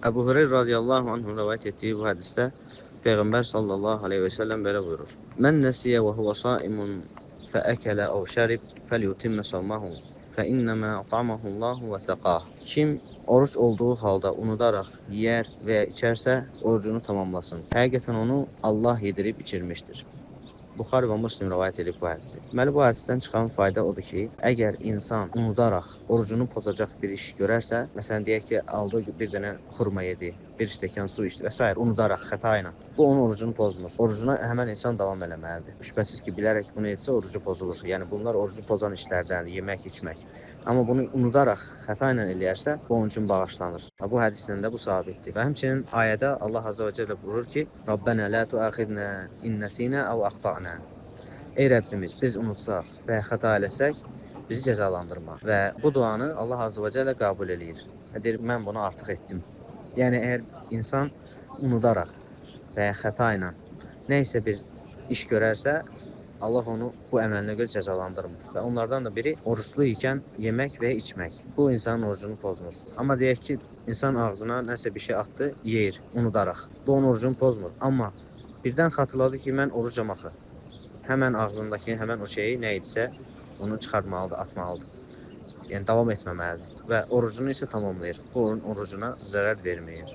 Əbu Hüreyra radiyallahu anhun rəvayət etdiyi bu hədisdə Peyğəmbər sallallahu aleyhi və səlləm belə buyurur. Mən nəsiyə və huvə saimun fəəkələ əv şərib fəlyutimmə savmahu fəinnəmə at'amahullahu və səqah. Kim oruç olduğu halda unudaraq yeyər və ya içərsə, orucunu tamamlasın. Həqiqətən onu Allah yedirib içirmişdir. Buxari və Müslim rivayət edib bu hədisi. Deməli, bu hədisdən çıxan fayda odur ki, əgər insan unudaraq orucunu pozacaq bir iş görərsə, məsələn, deyək ki, aldı bir dənə xurma yedi, bir stəkan su içdi və s. unudaraq, xəta ilə. Bu onun orucunu pozmur. Orucuna həmən insan davam eləməlidir. Şübhəsiz ki, bilərək bunu etsə orucu pozulur. Yəni bunlar orucu pozan işlərdən, yemək, içmək. Amma bunu unudaraq, xəta ilə eləyərsə, bu onun üçün bağışlanır. Bu hədislə də bu sabitdir. Və həmçinin ayədə Allah Azza və Cəllə buyurur ki, Rabbənə la tuəxidnə in nəsinə əv əxta'nə. Ey Rəbbimiz, biz unutsaq və ya xəta eləsək, bizi cəzalandırma. Və bu duanı Allah Azza və Cəllə qəbul eləyir. Və deyir, mən bunu artıq etdim. Yəni, əgər insan unudaraq və ya xəta ilə nə isə bir iş görərsə, Allah onu bu əməlinə görə cəzalandırmır. Və onlardan da biri oruçlu ikən yemək və içmək. Bu insanın orucunu pozmur. Amma deyək ki, insan ağzına nəsə bir şey atdı, yeyir, unudaraq. Bu onun orucunu pozmur. Amma birdən xatırladı ki, mən orucam axı. Həmən ağzındakı, həmən o şeyi nə idisə, onu çıxartmalıdır, atmalıdır. Yəni davam etməməlidir və orucunu isə tamamlayır. Bu onun orucuna zərər verməyir.